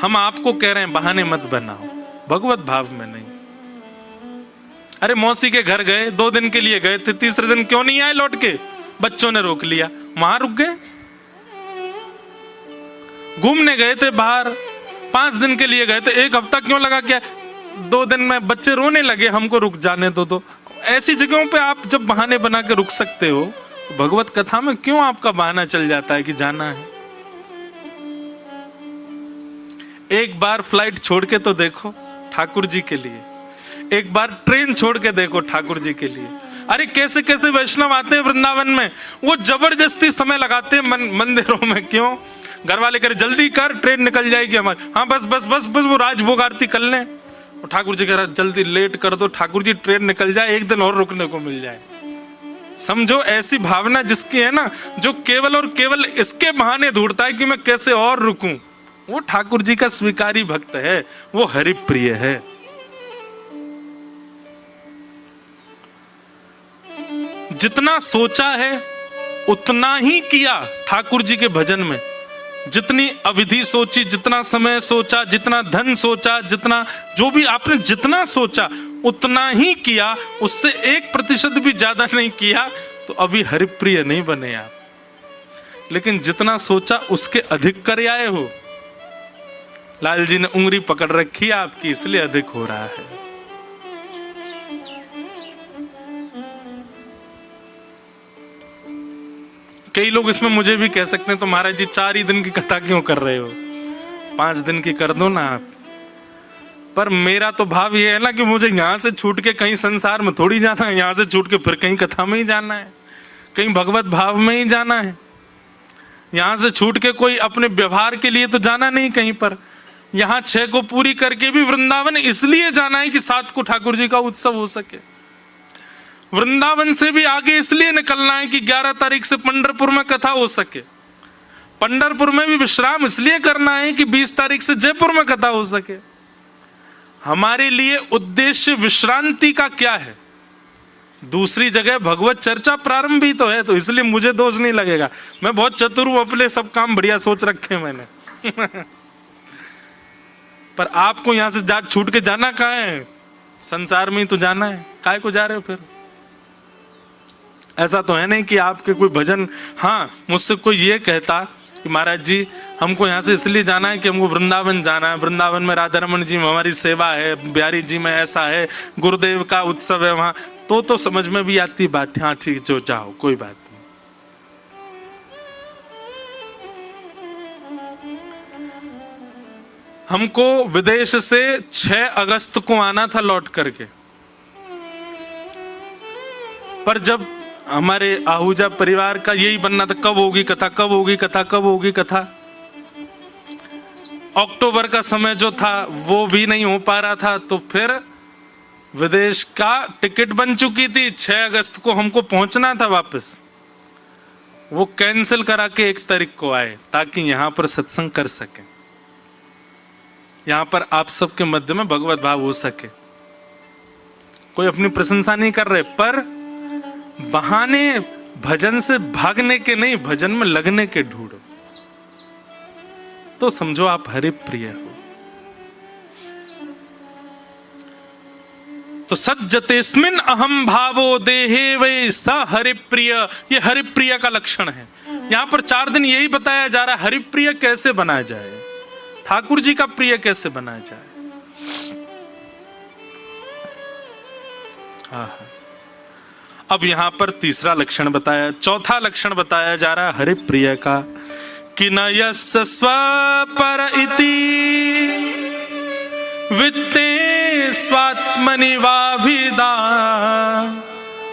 हम आपको कह रहे हैं बहाने मत बनाओ, भगवत भाव में नहीं। अरे मौसी के घर गए, 2 दिन के लिए गए थे, तीसरे दिन क्यों नहीं आए लौट के? बच्चों ने रोक लिया, वहां रुक गए। घूमने गए थे बाहर, 5 दिन के लिए गए थे, 1 हफ्ता क्यों लगा? क्या 2 दिन में बच्चे रोने लगे, हमको रुक जाने दो। तो ऐसी जगहों पे आप जब बहाने बना के रुक सकते हो, भगवत कथा में क्यों आपका बहाना चल जाता है कि जाना है? एक बार फ्लाइट छोड़ के तो देखो ठाकुर जी के लिए, एक बार ट्रेन छोड़ के देखो ठाकुर जी के लिए। अरे कैसे कैसे वैष्णव आते हैं वृंदावन में, वो जबरदस्ती समय लगाते हैं मंदिरों में। क्यों? घर वाले करे जल्दी कर, ट्रेन निकल जाएगी हमारी। हाँ बस बस बस बस वो राजभोग आरती कर लें। ठाकुर जी कह रहा जल्दी लेट कर दो, ठाकुर जी ट्रेन निकल जाए, 1 दिन और रुकने को मिल जाए। समझो ऐसी भावना जिसकी है ना, जो केवल और केवल इसके बहाने ढूंढता है कि मैं कैसे और रुकूं, वो ठाकुर जी का स्वीकारी भक्त है, वो हरिप्रिय है। जितना सोचा है उतना ही किया ठाकुर जी के भजन में। जितनी अवधि सोची, जितना समय सोचा, जितना धन सोचा, जितना जो भी आपने जितना सोचा उतना ही किया, उससे 1% भी ज्यादा नहीं किया, तो अभी हरिप्रिय नहीं बने आप। लेकिन जितना सोचा उसके अधिक कर आए हो। लाल जी ने उंगली पकड़ रखी है आपकी, इसलिए अधिक हो रहा है। कई लोग इसमें मुझे भी कह सकते हैं तो महाराज जी 4 ही दिन की कथा क्यों कर रहे हो, 5 दिन की कर दो ना आप। पर मेरा तो भाव ये है ना कि मुझे यहां से छूट के कहीं संसार में थोड़ी जाना है, यहां से छूट के फिर कहीं कथा में ही जाना है, कहीं भगवत भाव में ही जाना है। यहां से छूट के कोई अपने व्यवहार के लिए तो जाना नहीं कहीं पर। यहां 6 को पूरी करके भी वृंदावन इसलिए जाना है कि 7 को ठाकुर जी का उत्सव हो सके। वृंदावन से भी आगे इसलिए निकलना है कि 11 तारीख से पंढरपुर में कथा हो सके। पंढरपुर में भी विश्राम इसलिए करना है कि 20 तारीख से जयपुर में कथा हो सके। हमारे लिए उद्देश्य विश्रांति का क्या है? दूसरी जगह भगवत चर्चा प्रारंभ ही तो है, तो इसलिए मुझे दोष नहीं लगेगा। मैं बहुत चतुर हूं, अपने सब काम बढ़िया सोच रखे मैंने। पर आपको यहां से छूट के जाना कहाँ है? संसार में ही तो जाना है, काहे को जा रहे हो फिर? ऐसा तो है नहीं कि आपके कोई भजन, हाँ मुझसे कोई ये कहता कि महाराज जी हमको यहाँ से इसलिए जाना है कि हमको वृंदावन जाना है, वृंदावन में राधा रमन जी में हमारी सेवा है, बिहारी जी में ऐसा है, गुरुदेव का उत्सव है वहां, तो समझ में भी आती बात। हाँ ठीक, जो जाओ, कोई बात नहीं। हमको विदेश से 6 अगस्त को आना था लौट करके, पर जब हमारे आहूजा परिवार का यही बनना था, कब होगी कथा, कब होगी कथा, कब होगी कथा। अक्टूबर का समय जो था वो भी नहीं हो पा रहा था, तो फिर विदेश का टिकट बन चुकी थी, 6 अगस्त को हमको पहुंचना था वापस। वो कैंसिल करा के 1 तारीख को आए ताकि यहां पर सत्संग कर सके, यहां पर आप सबके मध्य में भगवत भाव हो सके। कोई अपनी प्रशंसा नहीं कर रहे, पर बहाने भजन से भागने के नहीं, भजन में लगने के ढूंढो, तो समझो आप हरिप्रिय हो। तो सज्जतेस्मिन् अहम भावो देहे वै स हरिप्रिय, ये हरिप्रिय का लक्षण है। यहां पर 4 दिन यही बताया जा रहा है, हरिप्रिय कैसे बनाया जाए, ठाकुर जी का प्रिय कैसे बनाया जाए। अब यहां पर तीसरा लक्षण बताया, चौथा लक्षण बताया जा रहा है हरिप्रिय का, कि न यस्य स्वपर इति वित्ते स्वात्मनि वाभिदा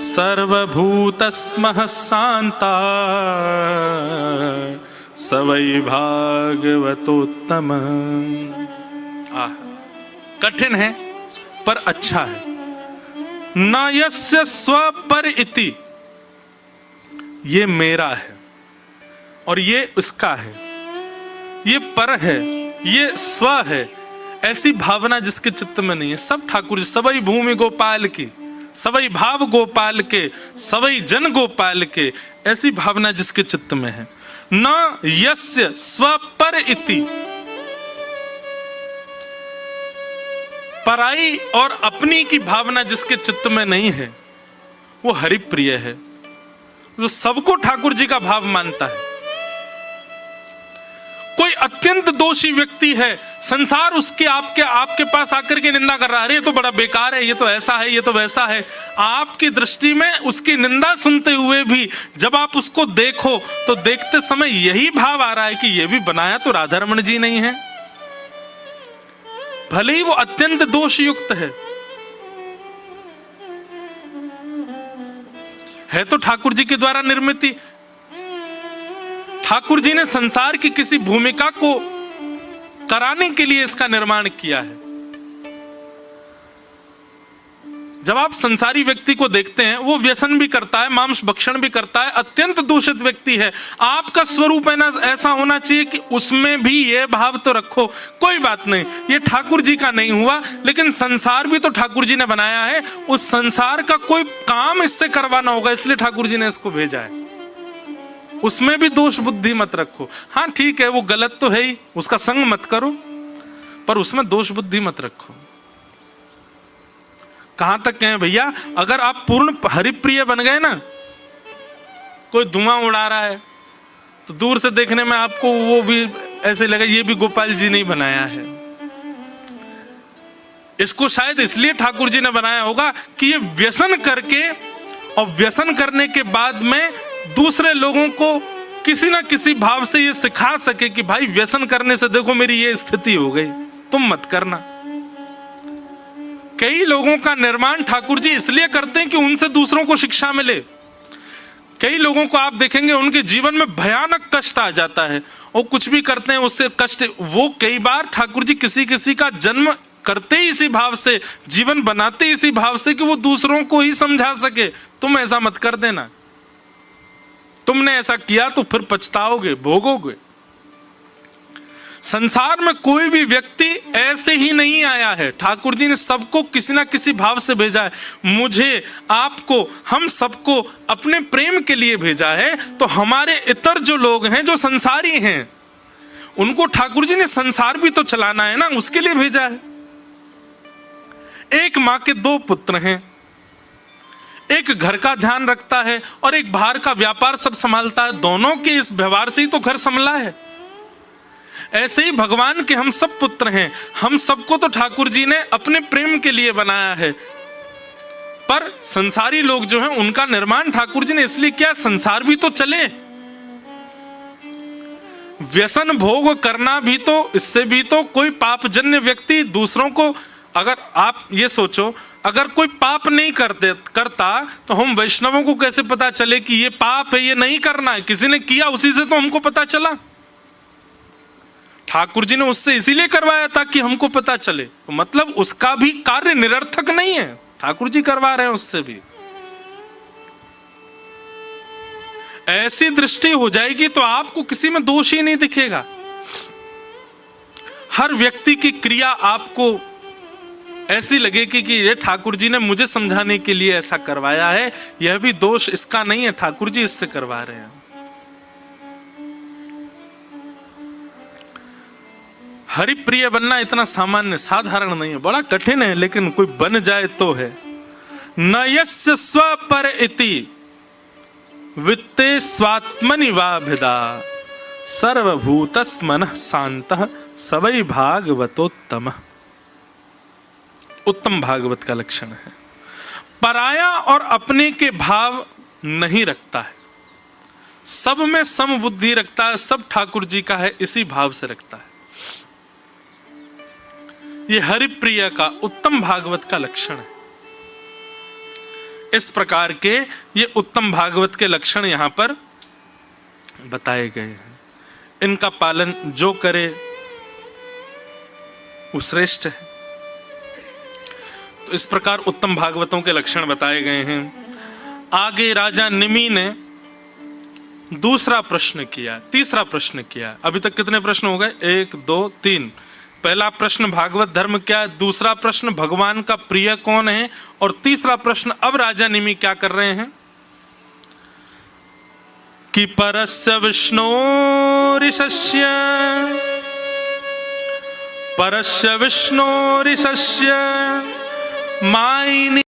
सर्वभूतस्मः शान्ता स वै भागवतोत्तम। कठिन है पर अच्छा है। न यस्य स्वपर इति, ये मेरा है और ये उसका है, ये पर है, ये स्व है, ऐसी भावना जिसके चित्त में नहीं है। सब ठाकुर जी, सबई भूमि गोपाल की, सबई भाव गोपाल के, सबई जन गोपाल के, ऐसी भावना जिसके चित्त में है। न यस्य स्वपर इति, पराई और अपनी की भावना जिसके चित्त में नहीं है वो हरिप्रिय है, जो सबको ठाकुर जी का भाव मानता है। कोई अत्यंत दोषी व्यक्ति है, संसार उसके आपके पास आकर के निंदा कर रहा है, अरे ये तो बड़ा बेकार है, ये तो ऐसा है, ये तो वैसा है। आपकी दृष्टि में उसकी निंदा सुनते हुए भी जब आप उसको देखो तो देखते समय यही भाव आ रहा है कि ये भी बनाया तो राधारमण जी नहीं है, भले ही वो अत्यंत दोष युक्त है तो ठाकुर जी के द्वारा निर्मित। ठाकुर जी ने संसार की किसी भूमिका को कराने के लिए इसका निर्माण किया है। जब आप संसारी व्यक्ति को देखते हैं, वो व्यसन भी करता है, मांस भक्षण भी करता है, अत्यंत दूषित व्यक्ति है। आपका स्वरूप है ना ऐसा होना चाहिए कि उसमें भी ये भाव तो रखो, कोई बात नहीं, ये ठाकुर जी का नहीं हुआ, लेकिन संसार भी तो ठाकुर जी ने बनाया है, उस संसार का कोई काम इससे करवाना होगा, इसलिए ठाकुर जी ने इसको भेजा है। उसमें भी दोष बुद्धि मत रखो। हाँ ठीक है, वो गलत तो है ही, उसका संग मत करो, पर उसमें दोष बुद्धि मत रखो। कहां तक कहें भैया, अगर आप पूर्ण हरिप्रिय बन गए ना, कोई धुआं उड़ा रहा है तो दूर से देखने में आपको वो भी ऐसे लगे ये भी गोपाल जी ने ही बनाया है। इसको शायद इसलिए ठाकुर जी ने बनाया होगा कि ये व्यसन करके और व्यसन करने के बाद में दूसरे लोगों को किसी ना किसी भाव से ये सिखा सके कि भाई व्यसन करने से देखो मेरी ये स्थिति हो गई, तुम मत करना। कई लोगों का निर्माण ठाकुर जी इसलिए करते हैं कि उनसे दूसरों को शिक्षा मिले। कई लोगों को आप देखेंगे उनके जीवन में भयानक कष्ट आ जाता है, वो कुछ भी करते हैं उससे कष्ट, वो कई बार ठाकुर जी किसी किसी का जन्म करते ही इसी भाव से, जीवन बनाते इसी भाव से कि वो दूसरों को ही समझा सके, तुम ऐसा मत कर देना, तुमने ऐसा किया तो फिर पछताओगे, भोगोगे। संसार में कोई भी व्यक्ति ऐसे ही नहीं आया है, ठाकुर जी ने सबको किसी ना किसी भाव से भेजा है। मुझे, आपको, हम सबको अपने प्रेम के लिए भेजा है। तो हमारे इतर जो लोग हैं, जो संसारी हैं, उनको ठाकुर जी ने संसार भी तो चलाना है ना, उसके लिए भेजा है। एक मां के दो पुत्र हैं, एक घर का ध्यान रखता है और एक बाहर का व्यापार सब संभालता है, दोनों के इस व्यवहार से ही तो घर संभला है। ऐसे ही भगवान के हम सब पुत्र हैं, हम सबको तो ठाकुर जी ने अपने प्रेम के लिए बनाया है, पर संसारी लोग जो हैं उनका निर्माण ठाकुर जी ने इसलिए किया संसार भी तो चले। व्यसन भोग करना भी तो, इससे भी तो कोई पापजन्य व्यक्ति दूसरों को, अगर आप ये सोचो, अगर कोई पाप नहीं करता तो हम वैष्णवों को कैसे पता चले कि ये पाप है, ये नहीं करना है? किसी ने किया, उसी से तो हमको पता चला। ठाकुर जी ने उससे इसीलिए करवाया था कि हमको पता चले, तो मतलब उसका भी कार्य निरर्थक नहीं है, ठाकुर जी करवा रहे हैं उससे भी। ऐसी दृष्टि हो जाएगी तो आपको किसी में दोष ही नहीं दिखेगा। हर व्यक्ति की क्रिया आपको ऐसी लगेगी कि ये ठाकुर जी ने मुझे समझाने के लिए ऐसा करवाया है, यह भी दोष इसका नहीं है, ठाकुर जी इससे करवा रहे हैं। हरिप्रिय बनना इतना सामान्य साधारण नहीं है, बड़ा कठिन है, लेकिन कोई बन जाए तो है। न यस्य स्वपर इति वित्ते स्वात्मनि वाभिदा सर्वभूतस्मनः शान्तः सवै भागवतोत्तम। उत्तम भागवत का लक्षण है, पराया और अपने के भाव नहीं रखता है, सब में सम बुद्धि रखता है, सब ठाकुर जी का है इसी भाव से रखता है। यह हरिप्रिय का उत्तम भागवत का लक्षण है। इस प्रकार के ये उत्तम भागवत के लक्षण यहां पर बताए गए हैं। इनका पालन जो करे वो श्रेष्ठ है। तो इस प्रकार उत्तम भागवतों के लक्षण बताए गए हैं। आगे राजा निमि ने दूसरा प्रश्न किया, तीसरा प्रश्न किया। अभी तक कितने प्रश्न हो गए? 1 2 3। पहला प्रश्न भागवत धर्म क्या है, दूसरा प्रश्न भगवान का प्रिय कौन है, और तीसरा प्रश्न अब राजा निमि क्या कर रहे हैं कि परस्य विष्णोरिशस्य परस्य विष्णोरिशस्य